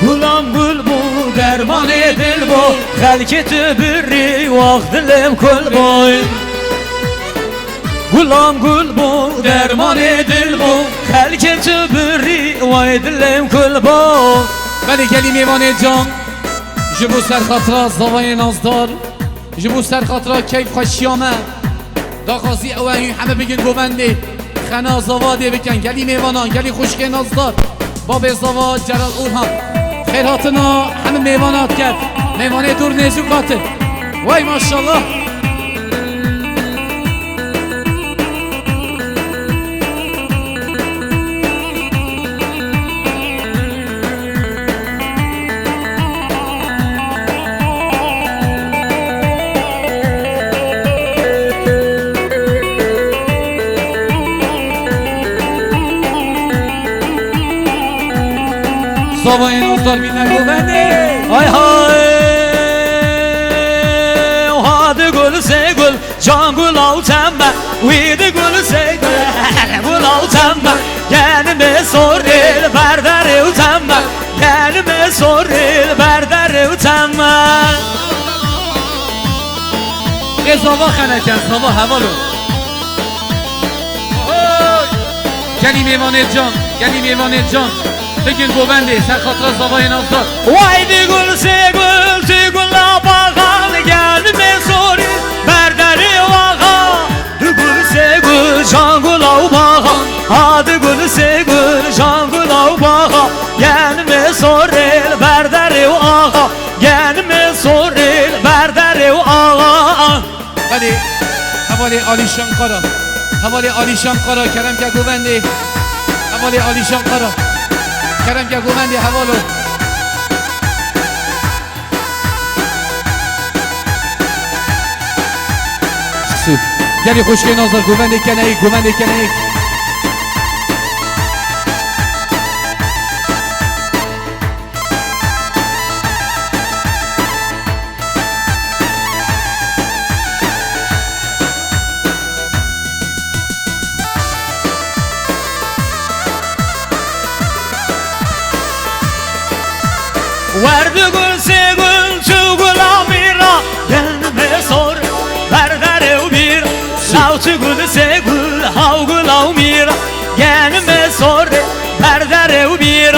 Gulam gul bu derman edil bu Xəlki tübürri vaxt dilim kul boy Gulam gul bu derman edil bu Xəlki tübürri vaxt dilim kul boy بله گلی میوان جان جبو سر خاطرا زوای نازدار جبو سر خاطرا کیف خوشیامه دا قاضی اوهی همه بگن گوونده خنا زواده بکن گلی میوانان گلی خوشک نازدار باب زوا جلال اورهان خیراتنا همه میوانات کرد میوانه دور نزوکاته وای ماشالله زوای نازدار بینه گوونده Ay hay Hadi gül se gül Can gül al tembel Uydu gül se gül Gül al tembel Gelme sor el Berderi tembel Gelme sor el Berderi tembel ای زوا خنکن زوا هوالو گلی میوان جان گلی میوان جان بگین گوونده سر خاطر زوای نازدار Haydi gül se gül Se gül abagan Gelme sor el Berderi vaga Gül se gül Can gül al baga Hadi gül se gül Can gül al baga Gelme sor el Berderi vaga Gelme sor el Berderi vaga بله حوالی آلیشان قرا حوالی آلیشان قرا کرم که گوونده حوالی آلیشان قرا کرم که گوونده حوالو سود گلی خوشگی نازدار گوونده کنه گوونده کنه Verdi gül se gül Çu gül amira Gelme sor Berderi bir Savçı gül se gül Hav gül amira Gelme sor Berderi bir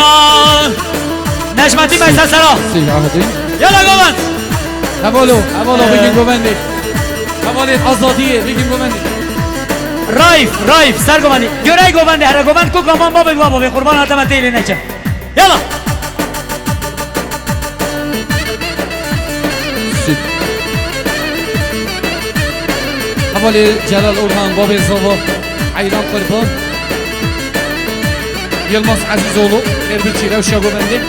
Necmettin Bey sesara Yala Govan حوالو حوالو بگین گوونده حوالی آزادیه بگین گوونده Raif ser Govani Görey Govandi Her Govan kuk aman babı babı Kurban atamet değil neçe Yala حوالی جلال اورهان باب زوا حیران قربان یلماس عزیزoğlu خیربیچی روشا گوونده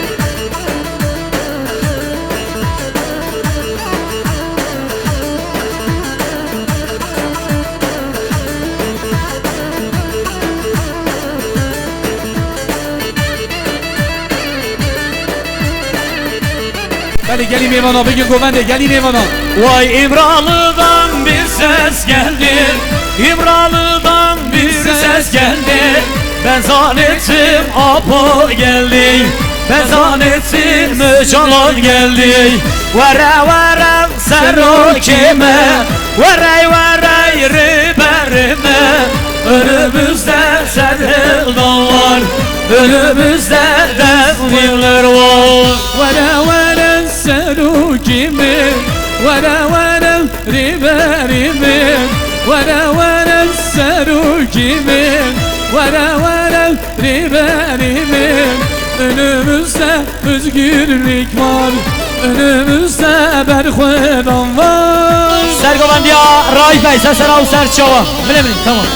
بله گلی میوانا بگین گوونده گلی میوانا Vay İmralı'dan bir ses geldi İmralı'dan bir ses geldi Ben zannettim Apo geldi Ben zannettim Öcalan geldi Vere vere serokime Vere riberime Önümüzde Sedildan var Önümüzde Deviller var ولا سلوكيمي ولا ريباريمي ولا سلوكيمي ولا ريباريمي önümüzde özgürlük var önümüzde berxudan var Sergovendiya Raif Bey sesera u serçava Bilemin tamam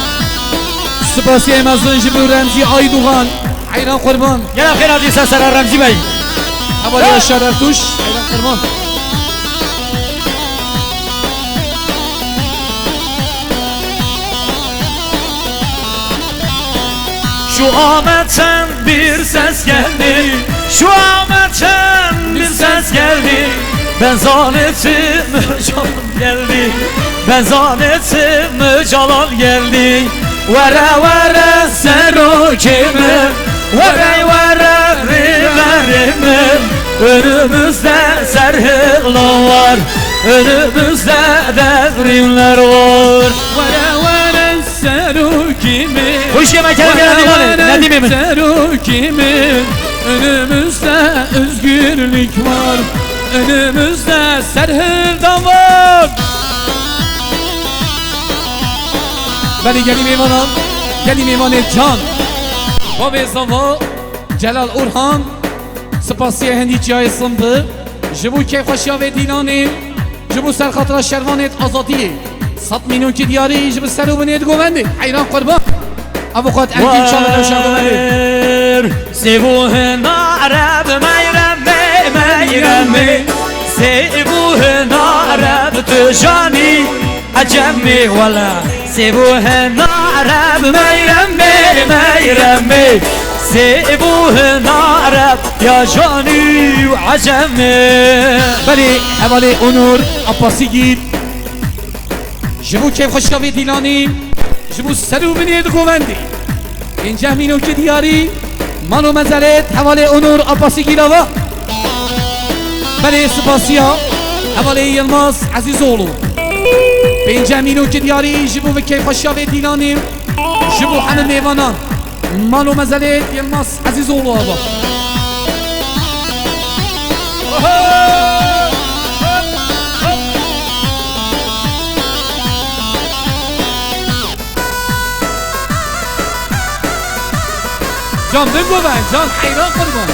Spasiye emazdan jibu Remzi Aydoğan Hayran Kurban Gel akir hadi sesera Remzi Bey Havali Aşar Ertuş Hayran Kurban Şu Ahmet'ten bir ses geldi Şu Ahmet'ten bir ses geldi Ben zannettim Öcalan geldi Ben zannettim Öcalan geldi Vere vere serokime Vere vere riverime Önümüzde serhıglı var, önümüzde devrimler var. Vere vere serukimi. Hoş yemek ne diyeyim? Serukimi. Önümüzde özgürlük var, önümüzde serhırdan var. Beni gelim eyvanam, gelim eyvanet can. Baba Zava, Celal Orhan, Spasiye Hendici Ayasımbı, Jibu Keyfaşya ve Dilani, Jibu Serkatra Şervanet Azadi, Sat milyon ki diyari, Jibu Serubuniyet Govendi, Hayran Kurban. Avukat Engin Çalı Revşan Govendi. Sevuhen Arab meyremi meyremi, Sevuhen Arab tujani acemi valla. Sevuhen Arab meyremi meyremi, Sevuhen Arab ya cani acemi. Beni Hevali Onur Abbasi git, Jibu Keyfaşya ve Dilani, Jibu Serubuniyet Govendi. İnce milyon ki diyari, Manu Mezalet Hevali Onur Abbasi Gilava. Beni Spasiya Hevali Yılmaz Azizoğlu. Bince milyon ki diyari, Jibu ve Keyfaşya ve Dilani, Jibu Hanım Meyvanan, Manu Mezalet Yılmaz Azizoğlu Ava. Can ne bu ben? Can hayran kurban.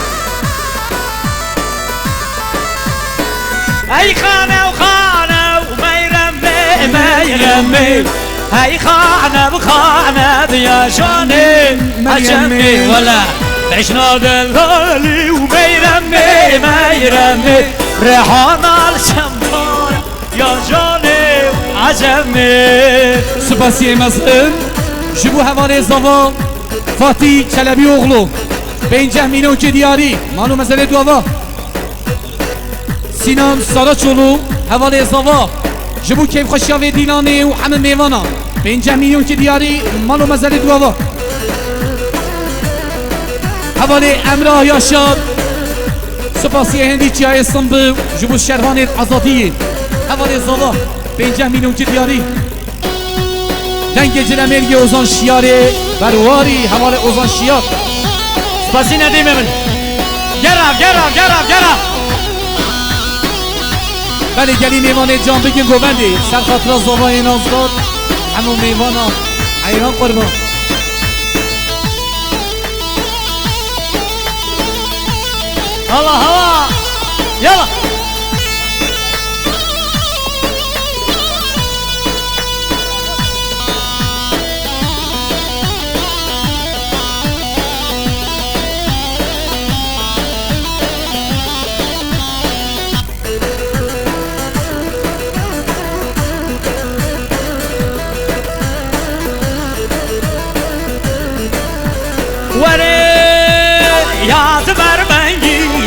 Ey khana khana meyremi meyremi, Ey khana ya cani acemi valla. Beşna delali meyremi meyremi, Rehan al şambar ya cani acemi. Spasiye Mes'in, Jibu Hevane Zava, Fatih Çelebi oğlu, Benceh Minonki Diyari, Manu Mesele Duava, Sinan Saraçoğlu, Hevale Zava, Jibu Keyfhaşya ve Dilani, Hamid Meyvana, Benceh Minonki Diyari, Manu Mesele Duava, Hevale Emrah Yaşar, Spasiye Hendici Ayasımbı, Jibu Şervanet Azadiye, Hevale Zava, Benceh Minonki Diyari, Denge Cilemergi Ozan Şiyari, Bervari Hevale Ozan Şiyar. Spasi ne diyeyim emin? Gerav. Beni gelin meyvane can bugün govendi. Serkatra Zavayı Nazlar, Hemu meyvana, Ayran kurban. Allah yalla.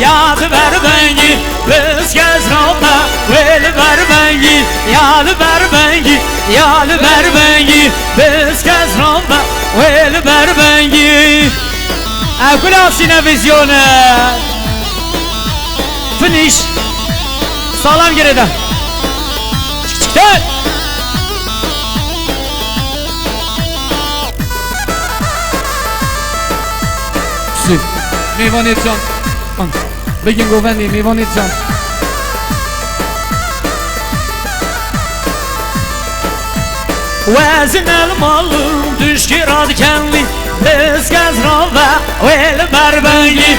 Yad ver bengi, biz gezrama, vel ver bengi, yad ver bengi, biz gezrama, vel ver bengi. Akula vizyonu. Finish. Sağlam geriden. Çık. Meyvane can. Begin govendi, meyvane can. Vezin elmalım, düşkir adkenli, biz gezrava, vel ver bengi.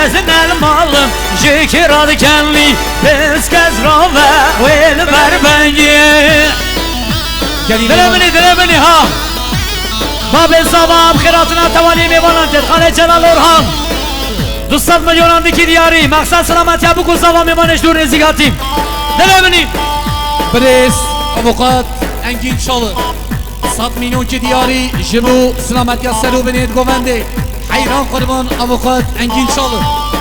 Ezin elmalım, jikir adkenli, biz gezrava, vel ver bengi. Dilemini ha. Babel Zavab khiratına tavali meyvanan Terkhane Celal Orhan 200 milyonandaki diyari Maksat selamet ya bu kuzava meyvaneş dur nezigatim Dilemini Pres, avukat, Engin Çalı 100 milyon ki diyari Jibu selamet ya seru beniyet govendi Hayran kurban avukat Engin Çalı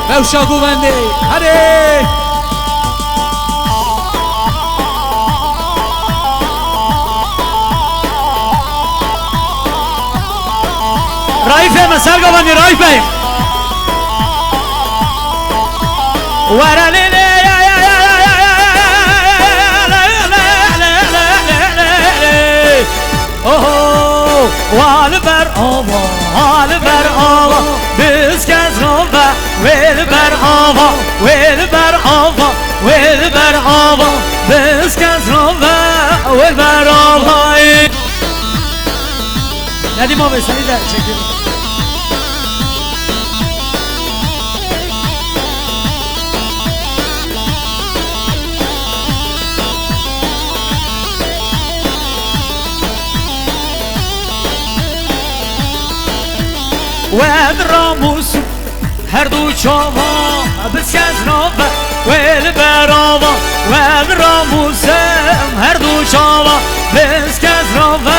Mevşa govendi Hadi Raif Bey, mesel govendi Raif Bey ورا ليلي اوه والبر آوا والبر آوا بسکز نوبه والبر آوا والبر آوا والبر آوا بسکز نوبه والبر آوا ندی ما بسنی در چکیم واد راموس هر دو چاوا بسکز نوبه والبر آوا واد راموس هر دو چاوا بسکز نوبه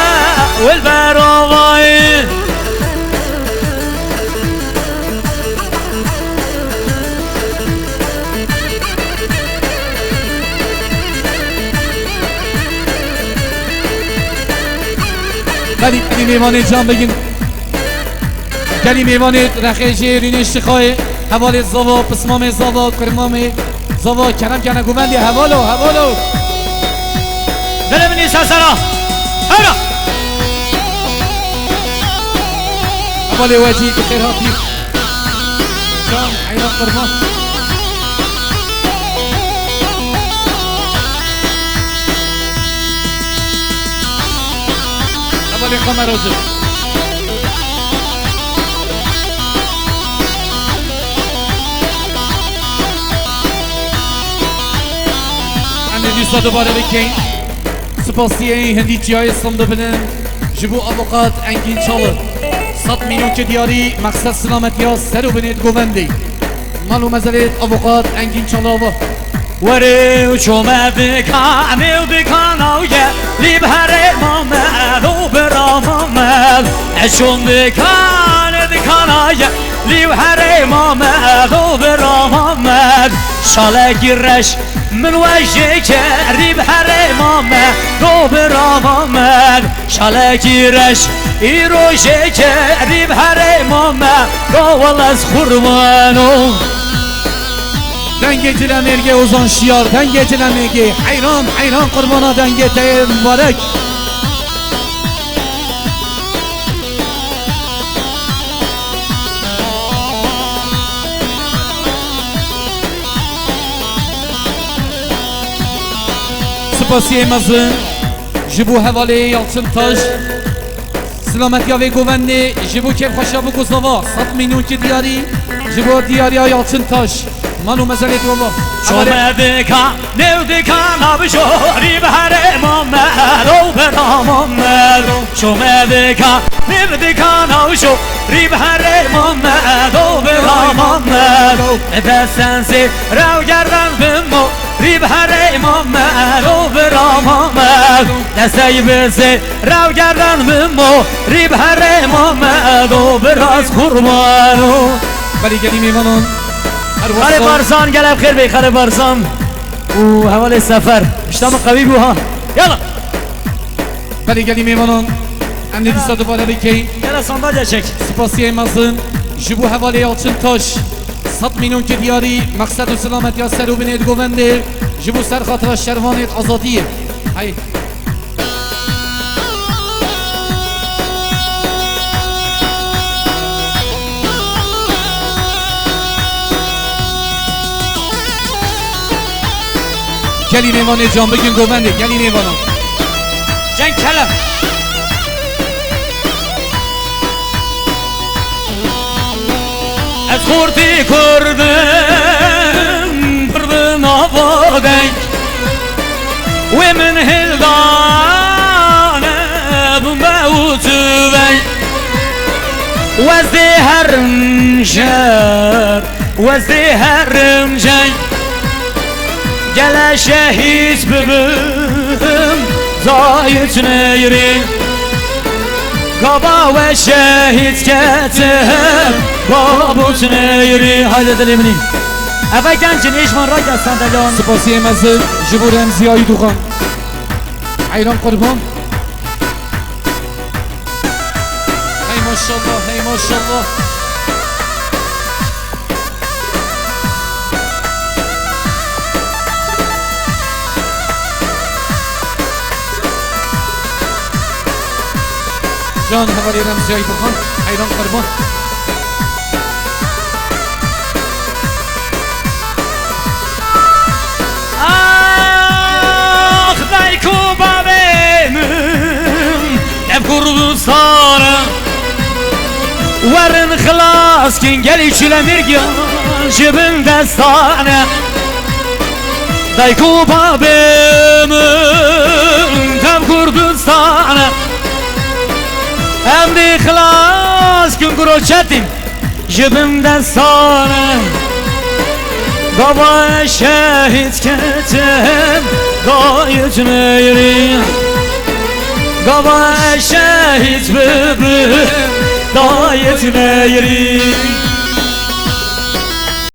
والبر آوا ولی میوان جان بگین گلی میوانید رخیجی رینش تخواه حوال زوا پسمام زوا کرمام زوا کرم کنه گومندی حوالو دلم نیست سرا هرا حوال واجی بخیر هاتی جان حیران قرمان حوال قمر روزو دوستا دوباره بکن سپاسیه هندی جای اسلام دبنن جبو ابوقات انگین چاله 100 میلیون که دیاری مقصد سلامتی ها سر و بنید گووندی مالو مزلت ابوقات انگین چاله و وريو شومد كاني ودكانا ويا لي بحر مامل وبرا مامل شوم دكان دكانا يا لي بحر مامل وبرا مامل شالك الرش من وجهك ري بحر مامل وبرا مامل شالك الرش يروجك ري بحر مامل والله خرمانو دنگ جلمرگه اوزان شیار دنگ جلمرگه حیران قربانا دنگ تیر مبارک سپاسی مزن جبو حواله یالچن تاج سلامتی آوه گوونده جبو که خوشا بگو زوا 100 میلیون که دیاری جبو دیاری ها یالچن تاج مالو مزلت والله شومه دکان نو دکان آبشوری بهر مامل و برامامل شومه دکان نو دکان آبشوری بهر مامل و برامامل دستنسی رو گردن بمو ری بهر مامل و برامامل دستی بزی رو گردن بمو ری بهر مامل و براز خورمانو ولی گلی میمانون خاله بارسان گلب خیر بی خاله بارسان و حوال سفر اشتام قوی بو ها یلا ولی گلی میمانون امنی دوستا دوباره بکی یلا سانداجه چک سپاسی مزن جبو حواله یالچن تاش 100 میلیون که دیاری مقصد و سلامتی ها سر و بینید گوونده جبو سر خاطر شروانیت آزادیه های گلی میوانه جان بگین گوونده گلی میوانه جنگ کلم از خوردی کردم پردن آبادن و من هلدانه بمبه و توبن وزده هرم شر وزده هرم جنگ گل شهید ببم زایت نیرین قبا و شهید کتم بابوت نیرین هایده دلی منی اوه گنجن ایشمان رای دستان دلان سپاسی مزل جبو رمزی های دوخان حیران قربان هی ماشالله هی ماشالله جان حوالی رمزی بخان حیران قربان آخ دایکو بابیم نب کردستانه ورن خلاص کن گلی چله مرگیان جبن دستانه دایکو بابیم نب کردستانه هم دی خلاص کن گروچتیم جبن دستانه بابا شهید کتم دایت نیریم بابا شهید ببرم دایت نیریم